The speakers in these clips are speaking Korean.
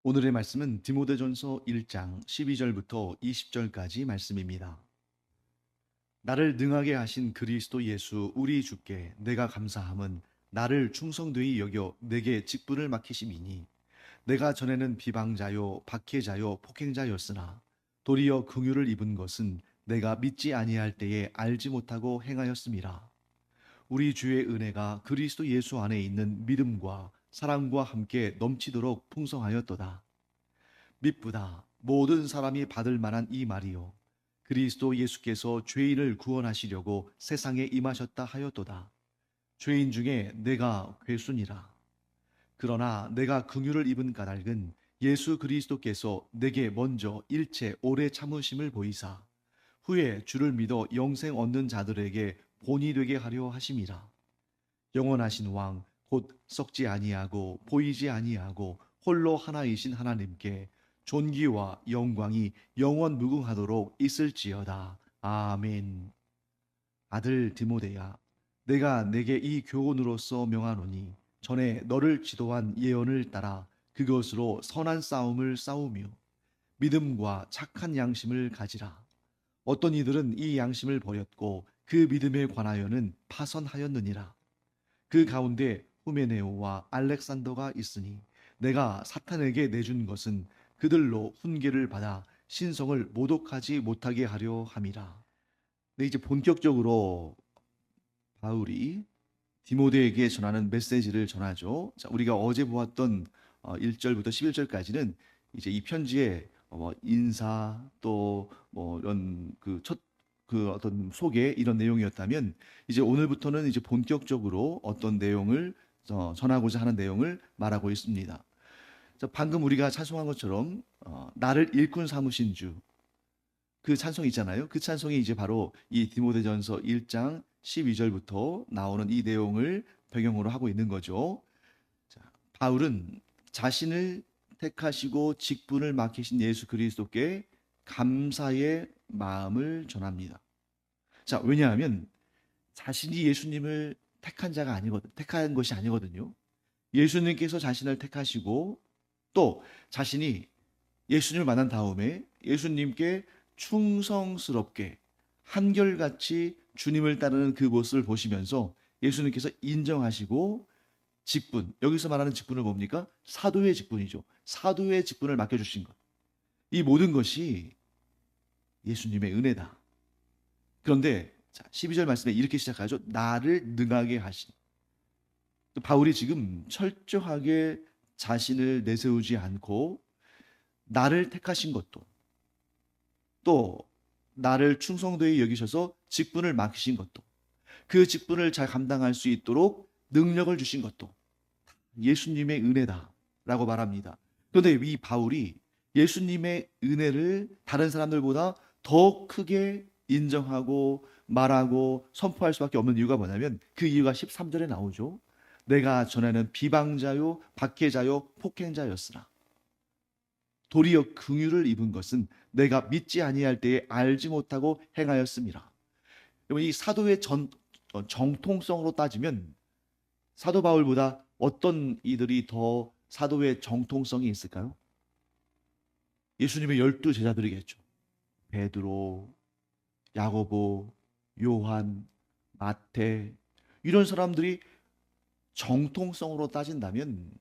오늘의 말씀은 디모데전서 1장 12절부터 20절까지 말씀입니다. 나를 능하게 하신 그리스도 예수 우리 주께 내가 감사함은 나를 충성되이 여겨 내게 직분을 맡기심이니 내가 전에는 비방자요 박해자요 폭행자였으나 도리어 긍휼을 입은 것은 내가 믿지 아니할 때에 알지 못하고 행하였음이라. 우리 주의 은혜가 그리스도 예수 안에 있는 믿음과 사랑과 함께 넘치도록 풍성하였도다. 미쁘다. 모든 사람이 받을 만한 이 말이요. 그리스도 예수께서 죄인을 구원하시려고 세상에 임하셨다 하였도다. 죄인 중에 내가 괴순이라. 그러나 내가 긍휼을 입은 까닭은 예수 그리스도께서 내게 먼저 일체 오래 참으심을 보이사 후에 주를 믿어 영생 얻는 자들에게 본이 되게 하려 하심이라. 영원하신 왕 곧 썩지 아니하고 보이지 아니하고 홀로 하나이신 하나님께 존귀와 영광이 영원 무궁하도록 있을지어다. 아멘. 아들 디모데야, 내가 내게 이 교훈으로서 명하노니 전에 너를 지도한 예언을 따라 그것으로 선한 싸움을 싸우며 믿음과 착한 양심을 가지라. 어떤 이들은 이 양심을 버렸고 그 믿음에 관하여는 파선하였느니라. 그 가운데 후메네오와 알렉산더가 있으니 내가 사탄에게 내준 것은 그들로 훈계를 받아 신성을 모독하지 못하게 하려 함이라. 근데 이제 본격적으로 바울이 디모데에게 전하는 메시지를 전하죠. 자, 우리가 어제 보았던 1절부터 11절까지는 이제 이 편지의 인사 또 뭐 이런 그 어떤 소개 이런 내용이었다면 이제 오늘부터는 이제 본격적으로 어떤 내용을 전하고자 하는 내용을 말하고 있습니다. 자, 방금 우리가 찬송한 것처럼 나를 일꾼 삼으신 주 그 찬송이 있잖아요. 그 찬송이 이제 바로 이 디모데전서 1장 12절부터 나오는 이 내용을 배경으로 하고 있는 거죠. 자, 바울은 자신을 택하시고 직분을 맡기신 예수 그리스도께 감사의 마음을 전합니다. 자, 왜냐하면 자신이 예수님을 택한 것이 아니거든요. 예수님께서 자신을 택하시고 또 자신이 예수님을 만난 다음에 예수님께 충성스럽게 한결같이 주님을 따르는 그 모습을 보시면서 예수님께서 인정하시고 직분, 여기서 말하는 직분을 뭡니까? 사도의 직분이죠. 사도의 직분을 맡겨주신 것. 이 모든 것이 예수님의 은혜다. 그런데 자, 12절 말씀에 이렇게 시작하죠. 나를 능하게 하신. 또 바울이 지금 철저하게 자신을 내세우지 않고 나를 택하신 것도 또 나를 충성되이 여기셔서 직분을 맡기신 것도 그 직분을 잘 감당할 수 있도록 능력을 주신 것도 예수님의 은혜다라고 말합니다. 그런데 이 바울이 예수님의 은혜를 다른 사람들보다 더 크게 인정하고 말하고 선포할 수밖에 없는 이유가 뭐냐면 그 이유가 13절에 나오죠. 내가 전에는 비방자요 박해자요 폭행자였으나 도리어 긍휼을 입은 것은 내가 믿지 아니할 때에 알지 못하고 행하였음이라. 여러분 이 사도의 정통성으로 따지면 사도 바울보다 어떤 이들이 더 사도의 정통성이 있을까요? 예수님의 12제자들이겠죠. 베드로, 야고보, 요한, 마태 이런 사람들이 정통성으로 따진다면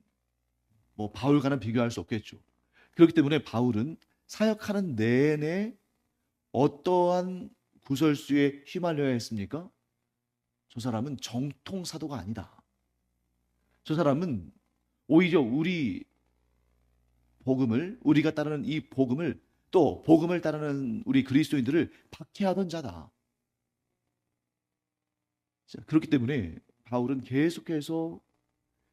뭐 바울과는 비교할 수 없겠죠. 그렇기 때문에 바울은 사역하는 내내 어떠한 구설수에 휘말려야 했습니까? 저 사람은 정통 사도가 아니다. 저 사람은 오히려 우리가 따르는 이 복음을 또 복음을 따르는 우리 그리스도인들을 박해하던 자다. 자, 그렇기 때문에 바울은 계속해서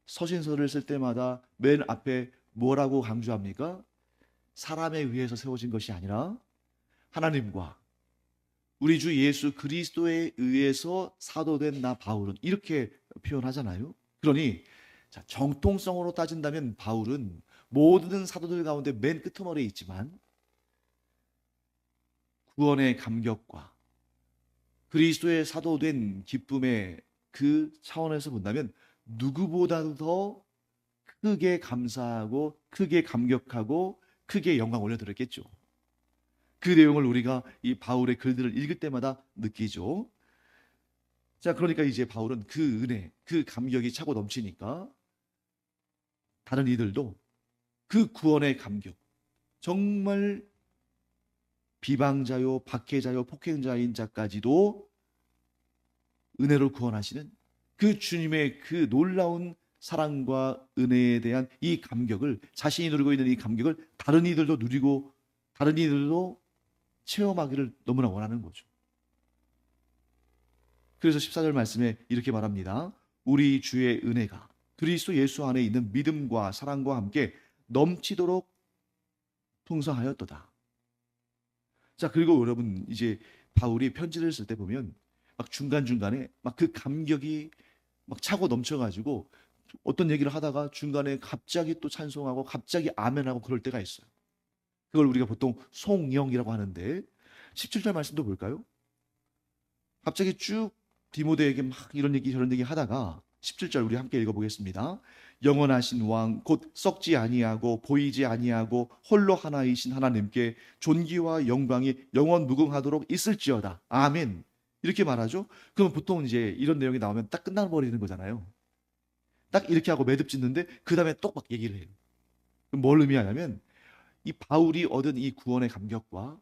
서신서를 쓸 때마다 맨 앞에 뭐라고 강조합니까? 사람에 의해서 세워진 것이 아니라 하나님과 우리 주 예수 그리스도에 의해서 사도된 나 바울은 이렇게 표현하잖아요. 그러니 자, 정통성으로 따진다면 바울은 모든 사도들 가운데 맨 끄트머리에 있지만 구원의 감격과 그리스도의 사도된 기쁨의 그 차원에서 본다면 누구보다도 더 크게 감사하고 크게 감격하고 크게 영광 올려드렸겠죠. 그 내용을 우리가 이 바울의 글들을 읽을 때마다 느끼죠. 자, 그러니까 이제 바울은 그 은혜, 그 감격이 차고 넘치니까 다른 이들도 그 구원의 감격, 정말 비방자요, 박해자요, 폭행자인 자까지도 은혜로 구원하시는 그 주님의 그 놀라운 사랑과 은혜에 대한 이 감격을, 자신이 누리고 있는 이 감격을 다른 이들도 누리고 다른 이들도 체험하기를 너무나 원하는 거죠. 그래서 14절 말씀에 이렇게 말합니다. 우리 주의 은혜가 그리스도 예수 안에 있는 믿음과 사랑과 함께 넘치도록 풍성하였도다. 자, 그리고 여러분, 이제 바울이 편지를 쓸 때 보면 막 중간중간에 막 그 감격이 막 차고 넘쳐가지고 어떤 얘기를 하다가 중간에 갑자기 또 찬송하고 갑자기 아멘하고 그럴 때가 있어요. 그걸 우리가 보통 송영이라고 하는데 17절 말씀도 볼까요? 갑자기 쭉 디모데에게 막 이런 얘기 저런 얘기 하다가 17절 우리 함께 읽어보겠습니다. 영원하신 왕 곧 썩지 아니하고 보이지 아니하고 홀로 하나이신 하나님께 존귀와 영광이 영원 무궁하도록 있을지어다. 아멘. 이렇게 말하죠. 그럼 보통 이제 이런 내용이 나오면 딱 끝나버리는 거잖아요. 딱 이렇게 하고 매듭 짓는데 그 다음에 또 막 얘기를 해요. 그럼 뭘 의미하냐면 이 바울이 얻은 이 구원의 감격과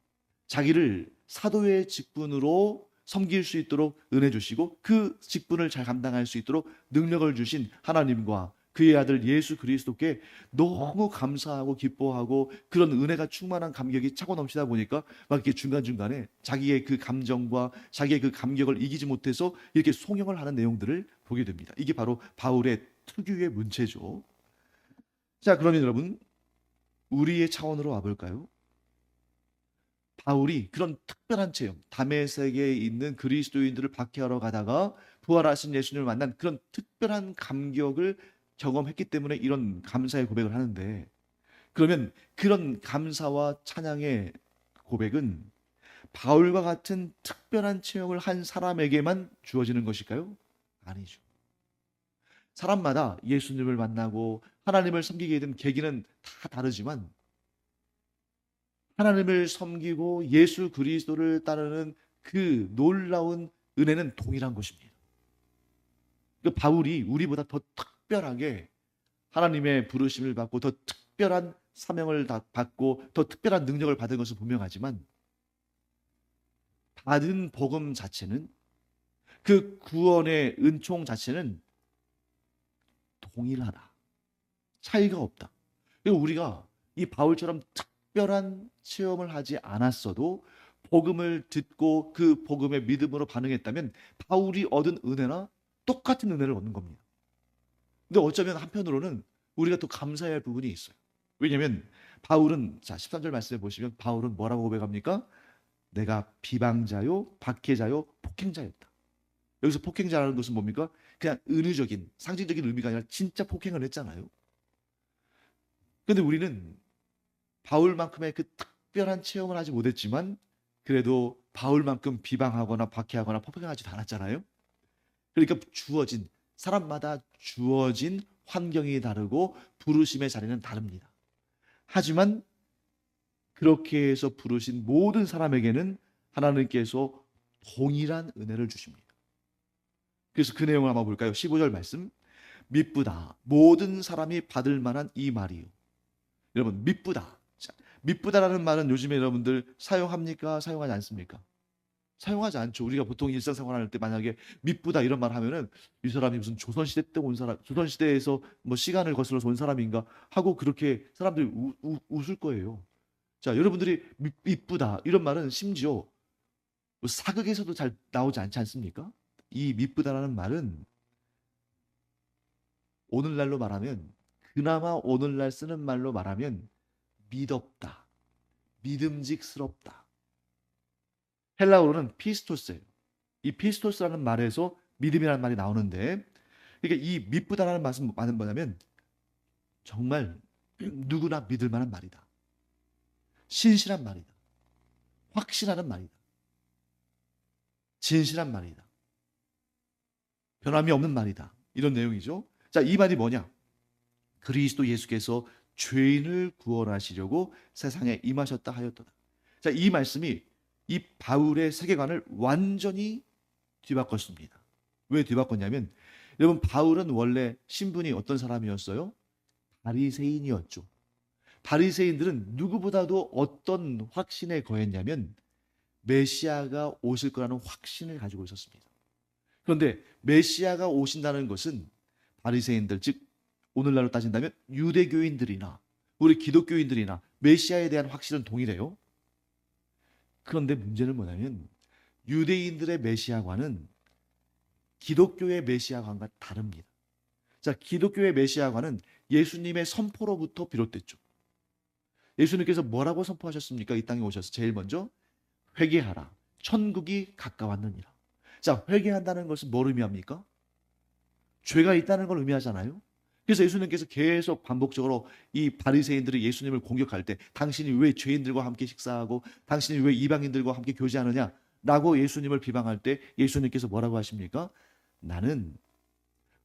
자기를 사도의 직분으로 섬길 수 있도록 은혜 주시고 그 직분을 잘 감당할 수 있도록 능력을 주신 하나님과 그의 아들 예수 그리스도께 너무 감사하고 기뻐하고 그런 은혜가 충만한 감격이 차고 넘치다 보니까 막 이렇게 중간중간에 자기의 그 감정과 자기의 그 감격을 이기지 못해서 이렇게 송영을 하는 내용들을 보게 됩니다. 이게 바로 바울의 특유의 문체죠. 자, 그러면 여러분 우리의 차원으로 와볼까요? 바울이 그런 특별한 체험, 다메섹에 있는 그리스도인들을 박해하러 가다가 부활하신 예수님을 만난 그런 특별한 감격을 경험했기 때문에 이런 감사의 고백을 하는데, 그러면 그런 감사와 찬양의 고백은 바울과 같은 특별한 체험을 한 사람에게만 주어지는 것일까요? 아니죠. 사람마다 예수님을 만나고 하나님을 섬기게 된 계기는 다 다르지만 하나님을 섬기고 예수 그리스도를 따르는 그 놀라운 은혜는 동일한 것입니다. 그 바울이 우리보다 더 특별하게 하나님의 부르심을 받고 더 특별한 사명을 받고 더 특별한 능력을 받은 것은 분명하지만 받은 복음 자체는, 그 구원의 은총 자체는 동일하다. 차이가 없다. 그리고 우리가 이 바울처럼 특별한 체험을 하지 않았어도 복음을 듣고 그 복음의 믿음으로 반응했다면 바울이 얻은 은혜나 똑같은 은혜를 얻는 겁니다. 근데 어쩌면 한편으로는 우리가 또 감사해야 할 부분이 있어요. 왜냐하면 바울은, 자 13절 말씀해 보시면 바울은 뭐라고 고백합니까? 내가 비방자요, 박해자요, 폭행자였다. 여기서 폭행자라는 것은 뭡니까? 그냥 은유적인, 상징적인 의미가 아니라 진짜 폭행을 했잖아요. 근데 우리는 바울만큼의 그 특별한 체험을 하지 못했지만 그래도 바울만큼 비방하거나 박해하거나 폭행하지도 않았잖아요. 그러니까 주어진, 사람마다 주어진 환경이 다르고 부르심의 자리는 다릅니다. 하지만 그렇게 해서 부르신 모든 사람에게는 하나님께서 동일한 은혜를 주십니다. 그래서 그 내용을 한번 볼까요? 15절 말씀. 미쁘다 모든 사람이 받을 만한 이 말이요. 여러분, 미쁘다. 자, 미쁘다라는 말은 요즘에 여러분들 사용합니까? 사용하지 않습니까? 사용하지 않죠. 우리가 보통 일상생활 할 때 만약에 미쁘다 이런 말 하면은 이 사람이 무슨 조선시대 때 온 사람, 조선시대에서 뭐 시간을 거슬러서 온 사람인가 하고 그렇게 사람들이 웃을 거예요. 자, 여러분들이 미쁘다 이런 말은 심지어 뭐 사극에서도 잘 나오지 않지 않습니까? 이 미쁘다라는 말은 오늘날로 말하면, 그나마 오늘날 쓰는 말로 말하면 믿었다, 믿음직스럽다. 헬라어로는 피스토스예요. 이 피스토스라는 말에서 믿음이라는 말이 나오는데, 그러니까 이 믿부다라는 말은 뭐냐면 정말 누구나 믿을 만한 말이다. 신실한 말이다. 확신하는 말이다. 진실한 말이다. 변함이 없는 말이다. 이런 내용이죠. 자, 이 말이 뭐냐? 그리스도 예수께서 죄인을 구원하시려고 세상에 임하셨다 하였도다. 자, 이 말씀이 이 바울의 세계관을 완전히 뒤바꿨습니다. 왜 뒤바꿨냐면 여러분, 바울은 원래 신분이 어떤 사람이었어요? 바리새인이었죠. 바리새인들은 누구보다도 어떤 확신에 거했냐면 메시아가 오실 거라는 확신을 가지고 있었습니다. 그런데 메시아가 오신다는 것은 바리새인들, 즉 오늘날로 따진다면 유대교인들이나 우리 기독교인들이나 메시아에 대한 확신은 동일해요. 그런데 문제는 뭐냐면 유대인들의 메시아관은 기독교의 메시아관과 다릅니다. 자, 기독교의 메시아관은 예수님의 선포로부터 비롯됐죠. 예수님께서 뭐라고 선포하셨습니까? 이 땅에 오셔서 제일 먼저 회개하라. 천국이 가까웠느니라. 자, 회개한다는 것은 뭘 의미합니까? 죄가 있다는 걸 의미하잖아요. 그래서 예수님께서 계속 반복적으로 이 바리새인들이 예수님을 공격할 때 당신이 왜 죄인들과 함께 식사하고 당신이 왜 이방인들과 함께 교제하느냐 라고 예수님을 비방할 때 예수님께서 뭐라고 하십니까? 나는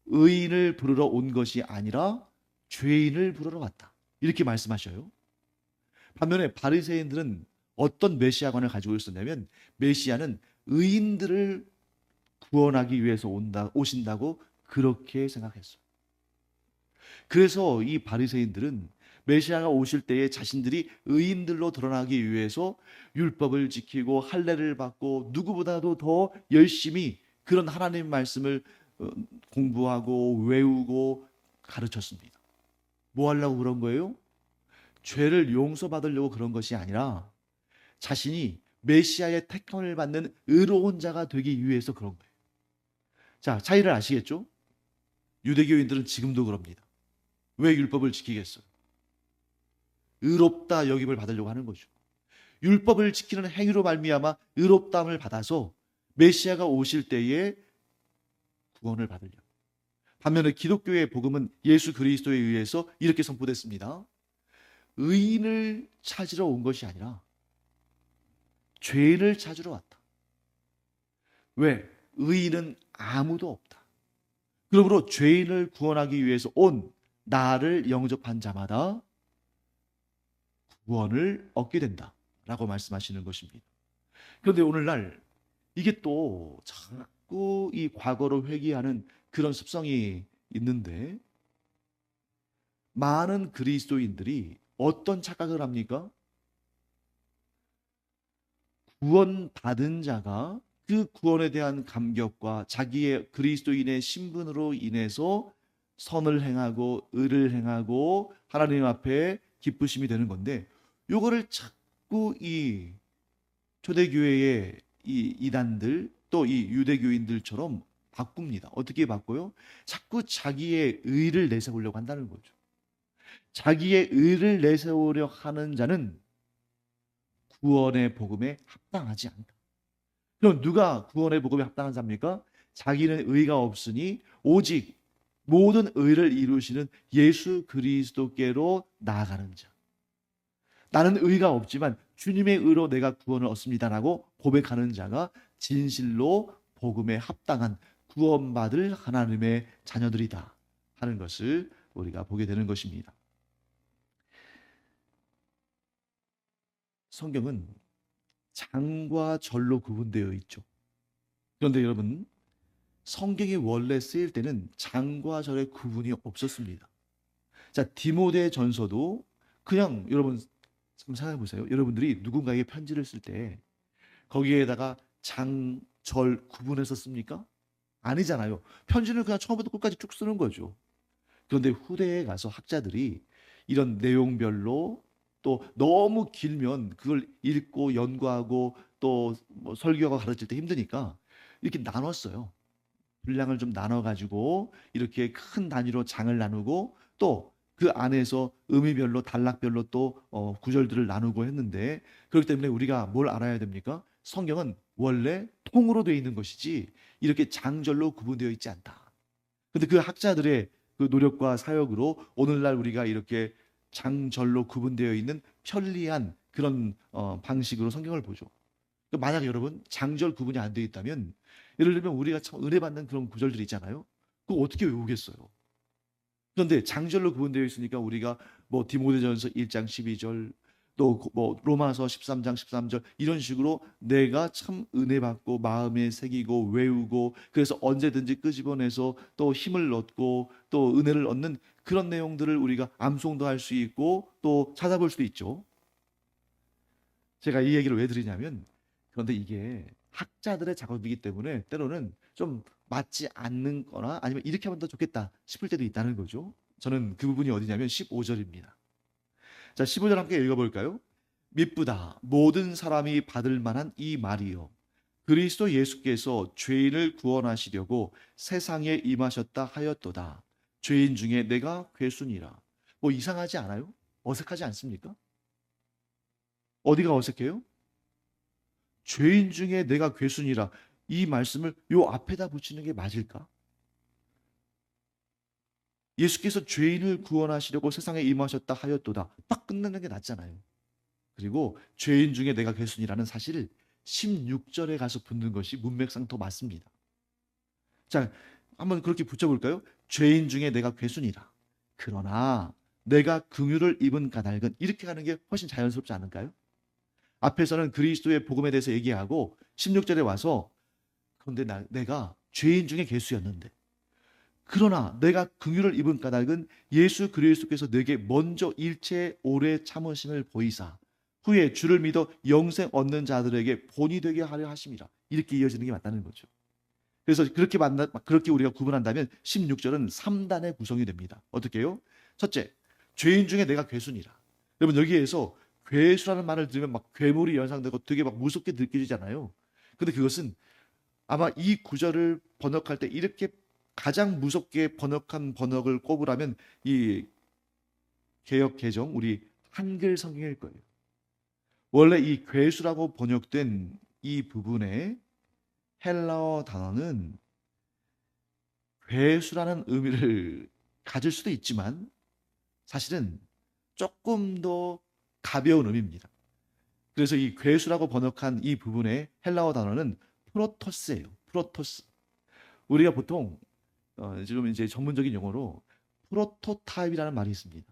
의인을 부르러 온 것이 아니라 죄인을 부르러 왔다. 이렇게 말씀하셔요. 반면에 바리새인들은 어떤 메시아관을 가지고 있었냐면 메시아는 의인들을 구원하기 위해서 오신다고 그렇게 생각했어요. 그래서 이 바리새인들은 메시아가 오실 때에 자신들이 의인들로 드러나기 위해서 율법을 지키고 할례를 받고 누구보다도 더 열심히 그런 하나님 말씀을 공부하고 외우고 가르쳤습니다. 뭐 하려고 그런 거예요? 죄를 용서받으려고 그런 것이 아니라 자신이 메시아의 택함을 받는 의로운 자가 되기 위해서 그런 거예요. 자, 차이를 아시겠죠? 유대교인들은 지금도 그럽니다. 왜 율법을 지키겠어요? 의롭다 여김을 받으려고 하는 거죠. 율법을 지키는 행위로 말미암아 의롭다함을 받아서 메시아가 오실 때에 구원을 받으려고. 반면에 기독교의 복음은 예수 그리스도에 의해서 이렇게 선포됐습니다. 의인을 찾으러 온 것이 아니라 죄인을 찾으러 왔다. 왜? 의인은 아무도 없다. 그러므로 죄인을 구원하기 위해서 온 나를 영접한 자마다 구원을 얻게 된다 라고 말씀하시는 것입니다. 그런데 오늘날 이게 또 자꾸 이 과거로 회귀하는 그런 습성이 있는데 많은 그리스도인들이 어떤 착각을 합니까? 구원받은 자가 그 구원에 대한 감격과 자기의 그리스도인의 신분으로 인해서 선을 행하고 의를 행하고 하나님 앞에 기쁘심이 되는 건데 요거를 자꾸 이 초대교회의 이 이단들 또 이 유대교인들처럼 바꿉니다. 어떻게 바꿔요? 자꾸 자기의 의를 내세우려고 한다는 거죠. 자기의 의를 내세우려 하는 자는 구원의 복음에 합당하지 않다. 그럼 누가 구원의 복음에 합당한 자입니까? 자기는 의가 없으니 오직 모든 의를 이루시는 예수 그리스도께로 나아가는 자. 나는 의가 없지만 주님의 의로 내가 구원을 얻습니다라고 고백하는 자가 진실로 복음에 합당한 구원받을 하나님의 자녀들이다 하는 것을 우리가 보게 되는 것입니다. 성경은 장과 절로 구분되어 있죠. 그런데 여러분, 성경이 원래 쓰일 때는 장과 절의 구분이 없었습니다. 자, 디모데 전서도 그냥 여러분 한번 생각해 보세요. 여러분들이 누군가에게 편지를 쓸 때 거기에다가 장, 절 구분해서 씁니까? 아니잖아요. 편지는 그냥 처음부터 끝까지 쭉 쓰는 거죠. 그런데 후대에 가서 학자들이 이런 내용별로 또 너무 길면 그걸 읽고 연구하고 또 뭐 설교가 가르칠 때 힘드니까 이렇게 나눴어요. 분량을 좀 나눠가지고 이렇게 큰 단위로 장을 나누고 또 그 안에서 의미별로 단락별로 또 구절들을 나누고 했는데 그렇기 때문에 우리가 뭘 알아야 됩니까? 성경은 원래 통으로 되어 있는 것이지 이렇게 장절로 구분되어 있지 않다. 근데 그 학자들의 그 노력과 사역으로 오늘날 우리가 이렇게 장절로 구분되어 있는 편리한 그런 방식으로 성경을 보죠. 만약에 여러분 장절 구분이 안 되어 있다면 예를 들면 우리가 참 은혜 받는 그런 구절들이 있잖아요. 그거 어떻게 외우겠어요? 그런데 장절로 구분되어 있으니까 우리가 뭐 디모데전서 1장 12절 또 뭐 로마서 13장 13절 이런 식으로 내가 참 은혜 받고 마음에 새기고 외우고 그래서 언제든지 끄집어내서 또 힘을 얻고 또 은혜를 얻는 그런 내용들을 우리가 암송도 할 수 있고 또 찾아볼 수도 있죠. 제가 이 얘기를 왜 드리냐면 그런데 이게 학자들의 작업이기 때문에 때로는 좀 맞지 않는 거나 아니면 이렇게 하면 더 좋겠다 싶을 때도 있다는 거죠. 저는 그 부분이 어디냐면 15절입니다. 자, 15절 함께 읽어볼까요? 미쁘다 모든 사람이 받을 만한 이 말이요 그리스도 예수께서 죄인을 구원하시려고 세상에 임하셨다 하였도다. 죄인 중에 내가 괴순이라. 뭐 이상하지 않아요? 어색하지 않습니까? 어디가 어색해요? 죄인 중에 내가 괴순이라. 이 말씀을 요 앞에다 붙이는 게 맞을까? 예수께서 죄인을 구원하시려고 세상에 임하셨다 하였도다. 딱 끝내는 게 낫잖아요. 그리고 죄인 중에 내가 괴순이라는 사실을 16절에 가서 붙는 것이 문맥상 더 맞습니다. 자, 한번 그렇게 붙여볼까요? 죄인 중에 내가 괴순이라. 그러나 내가 긍휼을 입은 까닭은 이렇게 하는 게 훨씬 자연스럽지 않을까요? 앞에서는 그리스도의 복음에 대해서 얘기하고 16절에 와서 그런데 내가 죄인 중에 괴수였는데 그러나 내가 긍휼을 입은 까닭은 예수 그리스도께서 내게 먼저 일체 오래 참으심을 보이사 후에 주를 믿어 영생 얻는 자들에게 본이 되게 하려 하심이라. 이렇게 이어지는 게 맞다는 거죠. 그래서 그렇게 우리가 구분한다면 16절은 3단의 구성이 됩니다. 어떻게 해요? 첫째, 죄인 중에 내가 괴순이라. 여러분 여기에서 괴수라는 말을 들으면 막 괴물이 연상되고 되게 막 무섭게 느껴지잖아요. 근데 그것은 아마 이 구절을 번역할 때 이렇게 가장 무섭게 번역한 번역을 꼽으라면 이 개역 개정 우리 한글 성경일 거예요. 원래 이 괴수라고 번역된 이 부분에 헬라어 단어는 괴수라는 의미를 가질 수도 있지만 사실은 조금 더 가벼운 의미입니다. 그래서 이 괴수라고 번역한 이 부분의 헬라어 단어는 프로토스예요. 프로토스. 우리가 보통 지금 이제 전문적인 용어로 프로토타입이라는 말이 있습니다.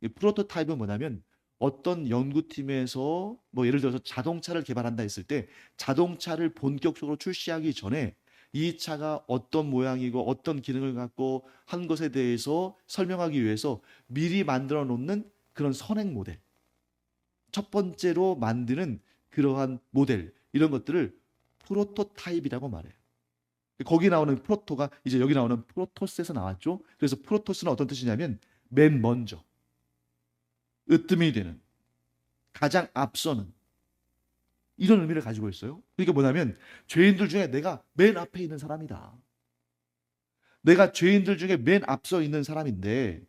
이 프로토타입은 뭐냐면 어떤 연구팀에서 뭐 예를 들어서 자동차를 개발한다 했을 때 자동차를 본격적으로 출시하기 전에 이 차가 어떤 모양이고 어떤 기능을 갖고 한 것에 대해서 설명하기 위해서 미리 만들어 놓는 그런 선행 모델. 첫 번째로 만드는 그러한 모델 이런 것들을 프로토타입이라고 말해요. 거기 나오는 프로토가 이제 여기 나오는 프로토스에서 나왔죠. 그래서 프로토스는 어떤 뜻이냐면 맨 먼저, 으뜸이 되는, 가장 앞서는 이런 의미를 가지고 있어요. 그러니까 뭐냐면 죄인들 중에 내가 맨 앞에 있는 사람이다. 내가 죄인들 중에 맨 앞서 있는 사람인데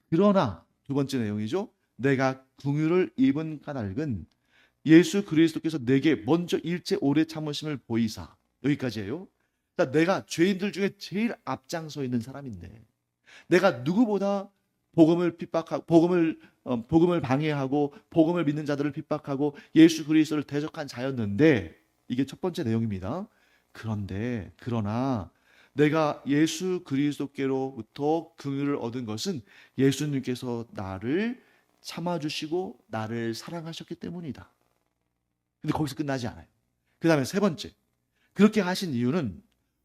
그러나 두 번째 내용이죠. 내가 긍휼을 입은 까닭은 예수 그리스도께서 내게 먼저 일체 오래 참으심을 보이사 여기까지예요. 그러니까 내가 죄인들 중에 제일 앞장서 있는 사람인데 내가 누구보다 복음을 핍박하고 복음을 방해하고 복음을 믿는 자들을 핍박하고 예수 그리스도를 대적한 자였는데 이게 첫 번째 내용입니다. 그러나 내가 예수 그리스도께로부터 긍휼을 얻은 것은 예수님께서 나를 참아주시고 나를 사랑하셨기 때문이다. 근데 거기서 끝나지 않아요. 그 다음에 세 번째, 그렇게 하신 이유는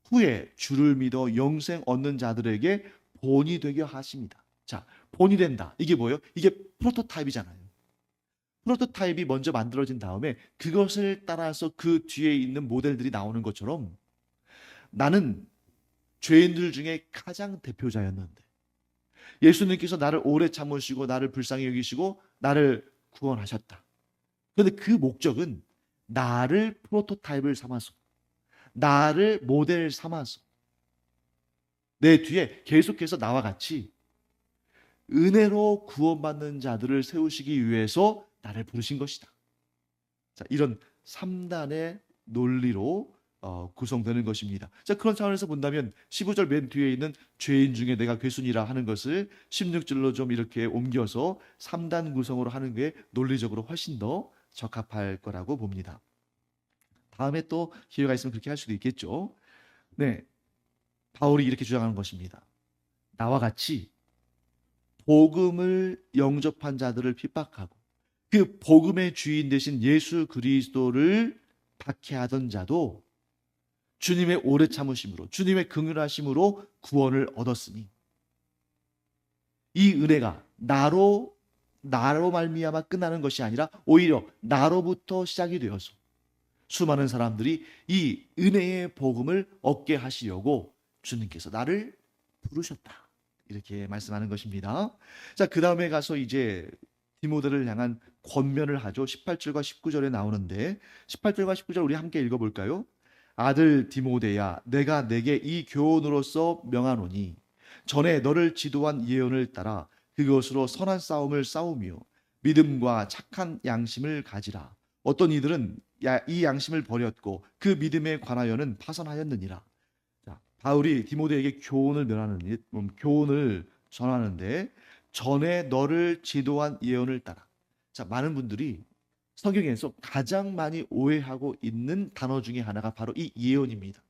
후에 주를 믿어 영생 얻는 자들에게 본이 되게 하십니다. 자, 본이 된다. 이게 뭐예요? 이게 프로토타입이잖아요. 프로토타입이 먼저 만들어진 다음에 그것을 따라서 그 뒤에 있는 모델들이 나오는 것처럼 나는 죄인들 중에 가장 대표자였는데 예수님께서 나를 오래 참으시고 나를 불쌍히 여기시고 나를 구원하셨다. 그런데 그 목적은 나를 프로토타입을 삼아서 나를 모델 삼아서 내 뒤에 계속해서 나와 같이 은혜로 구원받는 자들을 세우시기 위해서 나를 부르신 것이다. 자, 이런 3단의 논리로 구성되는 것입니다. 자, 그런 차원에서 본다면 15절 맨 뒤에 있는 죄인 중에 내가 괴순이라 하는 것을 16절로 좀 이렇게 옮겨서 3단 구성으로 하는 게 논리적으로 훨씬 더 적합할 거라고 봅니다. 다음에 또 기회가 있으면 그렇게 할 수도 있겠죠. 네, 바울이 이렇게 주장하는 것입니다. 나와 같이 복음을 영접한 자들을 핍박하고 그 복음의 주인 되신 예수 그리스도를 박해하던 자도 주님의 오래 참으심으로 주님의 긍휼하심으로 구원을 얻었으니 이 은혜가 나로 말미암아 끝나는 것이 아니라 오히려 나로부터 시작이 되어서 수많은 사람들이 이 은혜의 복음을 얻게 하시려고 주님께서 나를 부르셨다. 이렇게 말씀하는 것입니다. 자, 그 다음에 가서 이제 디모데를 향한 권면을 하죠. 18절과 19절에 나오는데 18절과 19절 우리 함께 읽어볼까요? 아들 디모데야, 내가 내게 이 교훈으로서 명하노니 전에 너를 지도한 예언을 따라 그것으로 선한 싸움을 싸우며 믿음과 착한 양심을 가지라. 어떤 이들은 이 양심을 버렸고 그 믿음에 관하여는 파선하였느니라. 자, 바울이 디모데에게 교훈을 전하는데 전에 너를 지도한 예언을 따라. 자, 많은 분들이 성경에서 가장 많이 오해하고 있는 단어 중에 하나가 바로 이 예언입니다.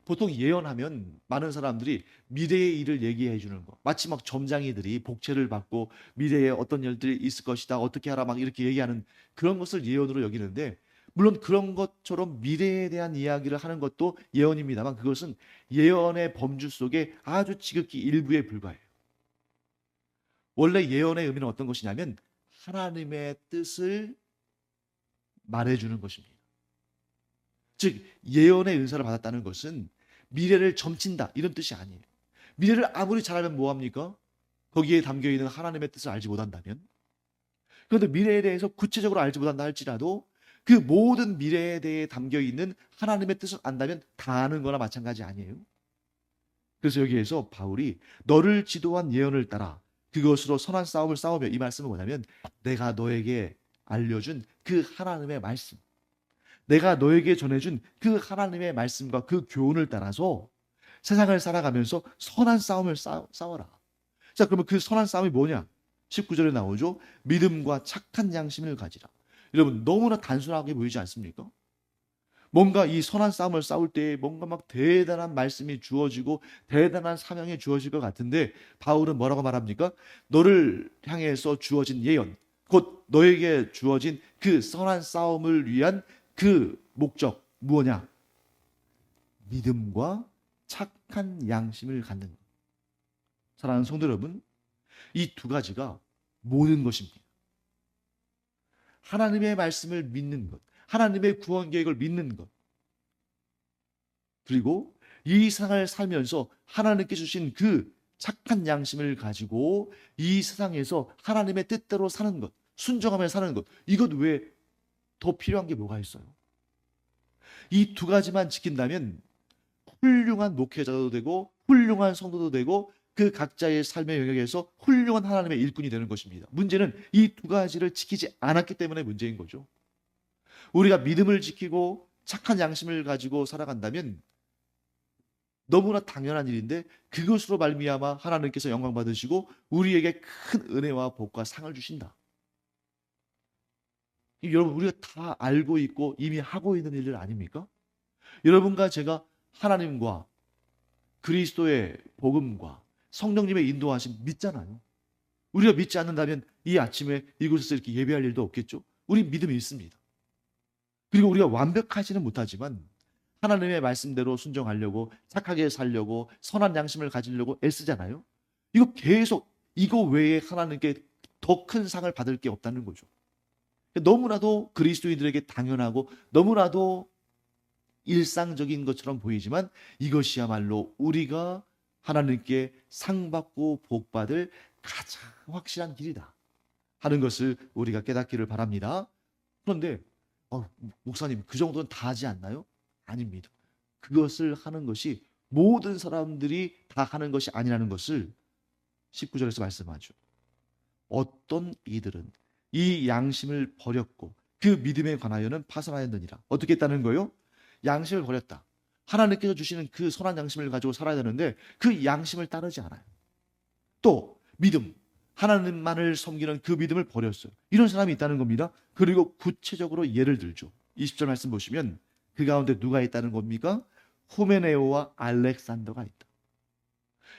보통 예언하면 많은 사람들이 미래의 일을 얘기해 주는 거. 마치 막 점장이들이 복채를 받고 미래에 어떤 일들이 있을 것이다. 어떻게 하라 막 이렇게 얘기하는 그런 것을 예언으로 여기는데 물론 그런 것처럼 미래에 대한 이야기를 하는 것도 예언입니다만 그것은 예언의 범주 속에 아주 지극히 일부에 불과해요. 원래 예언의 의미는 어떤 것이냐면 하나님의 뜻을 말해주는 것입니다. 즉 예언의 은사를 받았다는 것은 미래를 점친다 이런 뜻이 아니에요. 미래를 아무리 잘 알면 뭐합니까? 거기에 담겨있는 하나님의 뜻을 알지 못한다면. 그런데 미래에 대해서 구체적으로 알지 못한다 할지라도 그 모든 미래에 대해 담겨있는 하나님의 뜻을 안다면 다 아는 거나 마찬가지 아니에요. 그래서 여기에서 바울이 너를 지도한 예언을 따라 그것으로 선한 싸움을 싸우며, 이 말씀은 뭐냐면 내가 너에게 알려준 그 하나님의 말씀, 내가 너에게 전해준 그 하나님의 말씀과 그 교훈을 따라서 세상을 살아가면서 선한 싸움을 싸워라. 자, 그러면 그 선한 싸움이 뭐냐? 19절에 나오죠. 믿음과 착한 양심을 가지라. 여러분, 너무나 단순하게 보이지 않습니까? 뭔가 이 선한 싸움을 싸울 때 뭔가 막 대단한 말씀이 주어지고 대단한 사명이 주어질 것 같은데 바울은 뭐라고 말합니까? 너를 향해서 주어진 예언, 곧 너에게 주어진 그 선한 싸움을 위한 그 목적 무엇냐? 믿음과 착한 양심을 갖는 것. 사랑하는 성도 여러분, 이 두 가지가 모든 것입니다. 하나님의 말씀을 믿는 것, 하나님의 구원 계획을 믿는 것, 그리고 이 세상을 살면서 하나님께 주신 그 착한 양심을 가지고 이 세상에서 하나님의 뜻대로 사는 것, 순종하며 사는 것, 이것 외에 더 필요한 게 뭐가 있어요? 이 두 가지만 지킨다면 훌륭한 목회자도 되고 훌륭한 성도도 되고 그 각자의 삶의 영역에서 훌륭한 하나님의 일꾼이 되는 것입니다. 문제는 이 두 가지를 지키지 않았기 때문에 문제인 거죠. 우리가 믿음을 지키고 착한 양심을 가지고 살아간다면 너무나 당연한 일인데 그것으로 말미암아 하나님께서 영광 받으시고 우리에게 큰 은혜와 복과 상을 주신다. 여러분, 우리가 다 알고 있고 이미 하고 있는 일들 아닙니까? 여러분과 제가 하나님과 그리스도의 복음과 성령님의 인도하심 믿잖아요. 우리가 믿지 않는다면 이 아침에 이곳에서 이렇게 예배할 일도 없겠죠. 우리 믿음이 있습니다. 그리고 우리가 완벽하지는 못하지만 하나님의 말씀대로 순종하려고, 착하게 살려고, 선한 양심을 가지려고 애쓰잖아요. 이거 계속 이거 외에 하나님께 더 큰 상을 받을 게 없다는 거죠. 너무나도 그리스도인들에게 당연하고 너무나도 일상적인 것처럼 보이지만 이것이야말로 우리가 하나님께 상 받고 복 받을 가장 확실한 길이다 하는 것을 우리가 깨닫기를 바랍니다. 그런데 목사님, 그 정도는 다 하지 않나요? 아닙니다. 그것을 하는 것이 모든 사람들이 다 하는 것이 아니라는 것을 19절에서 말씀하죠. 어떤 이들은 이 양심을 버렸고 그 믿음에 관하여는 파선하였느니라. 어떻게 했다는 거예요? 양심을 버렸다. 하나님께서 주시는 그 선한 양심을 가지고 살아야 되는데 그 양심을 따르지 않아요. 또 믿음, 하나님만을 섬기는 그 믿음을 버렸어요. 이런 사람이 있다는 겁니다. 그리고 구체적으로 예를 들죠. 20절 말씀 보시면 그 가운데 누가 있다는 겁니까? 후메네오와 알렉산더가 있다.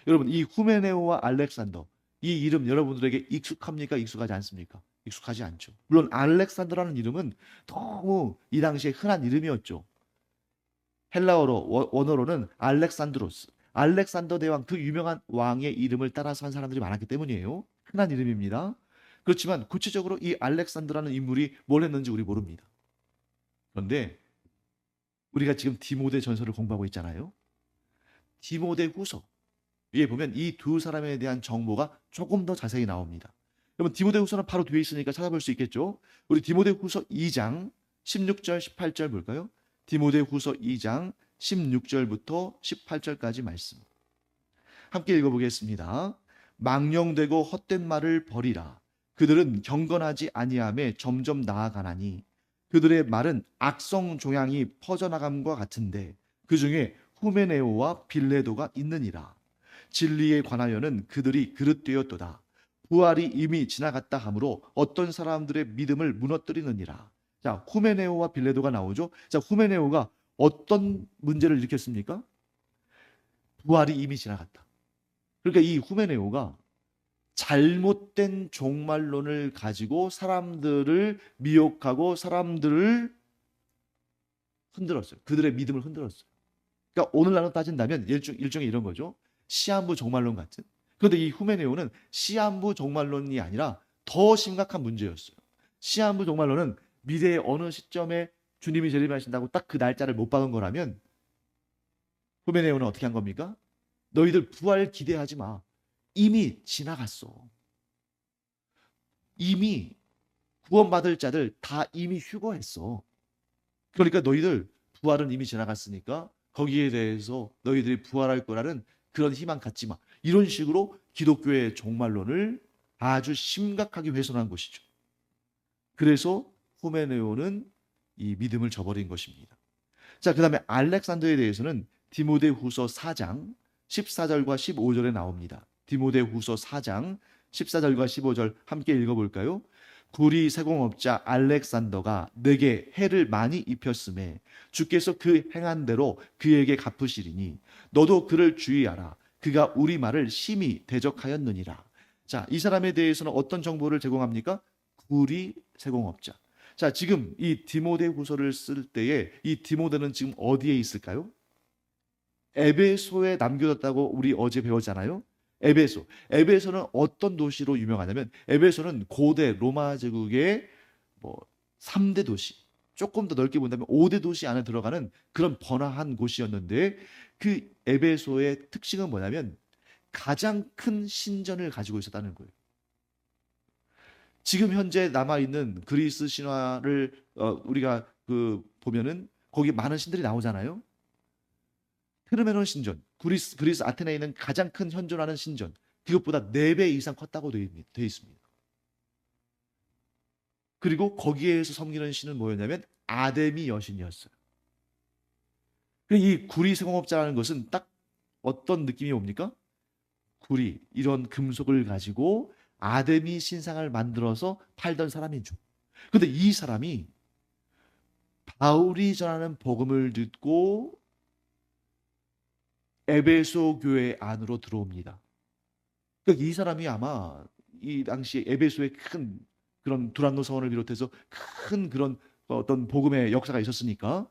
여러분, 이 후메네오와 알렉산더, 이 이름 여러분들에게 익숙합니까? 익숙하지 않습니까? 익숙하지 않죠. 물론 알렉산더라는 이름은 너무 이 당시에 흔한 이름이었죠. 헬라어로 원어로는 알렉산드로스. 알렉산더 대왕, 그 유명한 왕의 이름을 따라서 한 사람들이 많았기 때문이에요. 흔한 이름입니다. 그렇지만 구체적으로 이 알렉산더라는 인물이 뭘 했는지 우리 모릅니다. 그런데 우리가 지금 디모데 전서를 공부하고 있잖아요. 디모데 후서, 위에 보면 이 두 사람에 대한 정보가 조금 더 자세히 나옵니다. 여러분, 디모데 후서는 바로 뒤에 있으니까 찾아볼 수 있겠죠? 우리 디모데 후서 2장 16절 18절 볼까요? 디모데 후서 2장 16절부터 18절까지 말씀 함께 읽어보겠습니다. 망령되고 헛된 말을 버리라. 그들은 경건하지 아니함에 점점 나아가나니 그들의 말은 악성 종양이 퍼져나감과 같은데 그 중에 후메네오와 빌레도가 있느니라. 진리에 관하여는 그들이 그릇되었도다. 부활이 이미 지나갔다 하므로 어떤 사람들의 믿음을 무너뜨리느니라. 자, 후메네오와 빌레도가 나오죠. 자, 후메네오가 어떤 문제를 일으켰습니까? 부활이 이미 지나갔다. 그러니까 이 후메네오가 잘못된 종말론을 가지고 사람들을 미혹하고 사람들을 흔들었어요. 그들의 믿음을 흔들었어요. 그러니까 오늘날로 따진다면 일종의 이런 거죠. 시한부 종말론 같은. 그런데 이 후메네오는 시한부 종말론이 아니라 더 심각한 문제였어요. 시한부 종말론은 미래의 어느 시점에 주님이 재림하신다고 딱 그 날짜를 못 박은 거라면 후메네오는 어떻게 한 겁니까? 너희들 부활 기대하지 마. 이미 지나갔어. 이미 구원받을 자들 다 이미 휴거했어. 그러니까 너희들 부활은 이미 지나갔으니까 거기에 대해서 너희들이 부활할 거라는 그런 희망 갖지 마. 이런 식으로 기독교의 종말론을 아주 심각하게 훼손한 것이죠. 그래서 후메네오는 이 믿음을 저버린 것입니다. 자, 그 다음에 알렉산더에 대해서는 디모데 후서 4장 14절과 15절에 나옵니다. 디모데 후서 4장 14절과 15절 함께 읽어볼까요? 구리 세공업자 알렉산더가 내게 해를 많이 입혔음에 주께서 그 행한 대로 그에게 갚으시리니 너도 그를 주의하라. 그가 우리 말을 심히 대적하였느니라. 자, 이 사람에 대해서는 어떤 정보를 제공합니까? 구리 세공업자. 자, 지금 이 디모데 후서를 쓸 때에 이 디모데는 지금 어디에 있을까요? 에베소에 남겨졌다고 우리 어제 배웠잖아요. 에베소. 에베소는 어떤 도시로 유명하냐면 에베소는 고대 로마 제국의 뭐 3대 도시. 조금 더 넓게 본다면 5대 도시 안에 들어가는 그런 번화한 곳이었는데 그 에베소의 특징은 뭐냐면 가장 큰 신전을 가지고 있었다는 거예요. 지금 현재 남아 있는 그리스 신화를 우리가 그 보면은 거기 많은 신들이 나오잖아요. 페르메논 신전, 그리스 아테네에 있는 가장 큰 현존하는 신전, 그것보다 4배 이상 컸다고 되어 있습니다. 그리고 거기에서 섬기는 신은 뭐였냐면 아데미 여신이었어요. 이 구리 세공업자라는 것은 딱 어떤 느낌이 옵니까? 구리, 이런 금속을 가지고 아데미 신상을 만들어서 팔던 사람이죠. 그런데 이 사람이 바울이 전하는 복음을 듣고 에베소 교회 안으로 들어옵니다. 그러니까 이 사람이 아마 이 당시 에베소의 큰 그런 두란노 사원을 비롯해서 큰 그런 어떤 복음의 역사가 있었으니까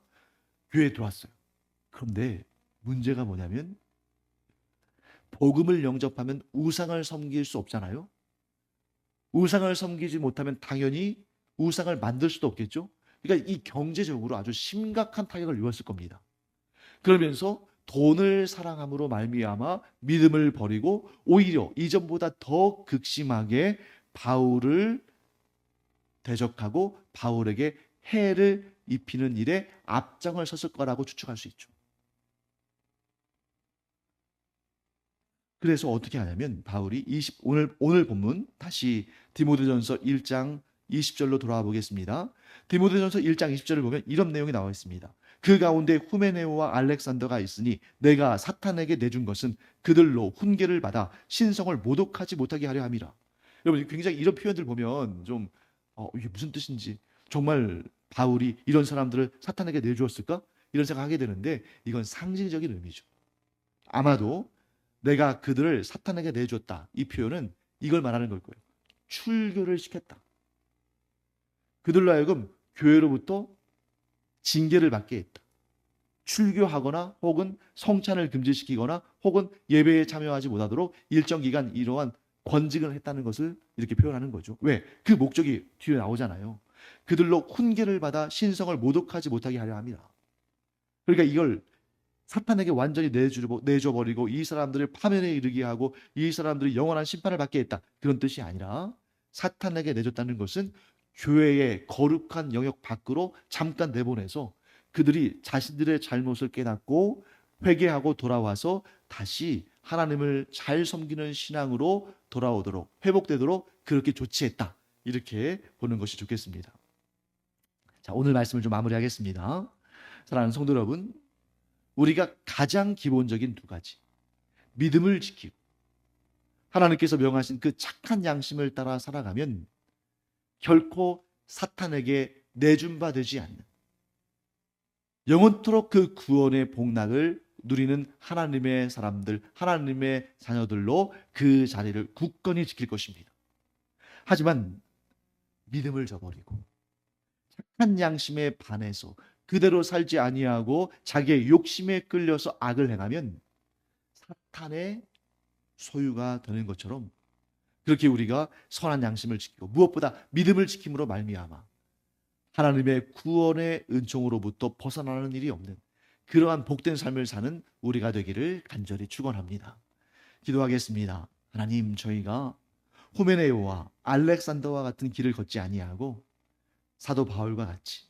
교회에 들어왔어요. 그런데 문제가 뭐냐면 복음을 영접하면 우상을 섬길 수 없잖아요. 우상을 섬기지 못하면 당연히 우상을 만들 수도 없겠죠. 그러니까 이 경제적으로 아주 심각한 타격을 입었을 겁니다. 그러면서 돈을 사랑함으로 말미암아 믿음을 버리고 오히려 이전보다 더 극심하게 바울을 대적하고 바울에게 해를 입히는 일에 앞장을 섰을 거라고 추측할 수 있죠. 그래서 어떻게 하냐면 바울이 오늘 본문 다시 디모데전서 1장 20절로 돌아와 보겠습니다. 디모데전서 1장 20절을 보면 이런 내용이 나와 있습니다. 그 가운데 후메네오와 알렉산더가 있으니 내가 사탄에게 내준 것은 그들로 훈계를 받아 신성을 모독하지 못하게 하려 함이라. 여러분 굉장히 이런 표현들 보면 좀 이게 무슨 뜻인지 정말 바울이 이런 사람들을 사탄에게 내주었을까? 이런 생각하게 되는데 이건 상징적인 의미죠. 아마도 내가 그들을 사탄에게 내줬다. 이 표현은 이걸 말하는 걸 거예요. 출교를 시켰다. 그들로 하여금 교회로부터 징계를 받게 했다. 출교하거나 혹은 성찬을 금지시키거나 혹은 예배에 참여하지 못하도록 일정 기간 이러한 권직을 했다는 것을 이렇게 표현하는 거죠. 왜? 그 목적이 뒤에 나오잖아요. 그들로 훈계를 받아 신성을 모독하지 못하게 하려 합니다. 그러니까 이걸 사탄에게 완전히 내줘버리고 이 사람들을 파멸에 이르게 하고 이 사람들이 영원한 심판을 받게 했다. 그런 뜻이 아니라 사탄에게 내줬다는 것은 교회의 거룩한 영역 밖으로 잠깐 내보내서 그들이 자신들의 잘못을 깨닫고 회개하고 돌아와서 다시 하나님을 잘 섬기는 신앙으로 돌아오도록 회복되도록 그렇게 조치했다. 이렇게 보는 것이 좋겠습니다. 자, 오늘 말씀을 좀 마무리하겠습니다. 사랑하는 성도 여러분, 우리가 가장 기본적인 두 가지, 믿음을 지키고 하나님께서 명하신 그 착한 양심을 따라 살아가면 결코 사탄에게 내준 바 되지 않는 영원토록 그 구원의 복락을 누리는 하나님의 사람들, 하나님의 자녀들로 그 자리를 굳건히 지킬 것입니다. 하지만 믿음을 저버리고 착한 양심에 반해서 그대로 살지 아니하고 자기의 욕심에 끌려서 악을 행하면 사탄의 소유가 되는 것처럼 그렇게 우리가 선한 양심을 지키고 무엇보다 믿음을 지킴으로 말미암아 하나님의 구원의 은총으로부터 벗어나는 일이 없는 그러한 복된 삶을 사는 우리가 되기를 간절히 축원합니다. 기도하겠습니다. 하나님, 저희가 후메네오와 알렉산더와 같은 길을 걷지 아니하고 사도 바울과 같이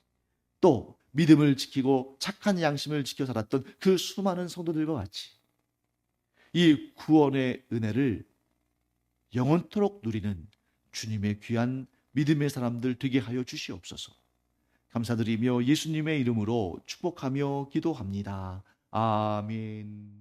또 믿음을 지키고 착한 양심을 지켜 살았던 그 수많은 성도들과 같이 이 구원의 은혜를 영원토록 누리는 주님의 귀한 믿음의 사람들 되게 하여 주시옵소서. 감사드리며 예수님의 이름으로 축복하며 기도합니다. 아멘.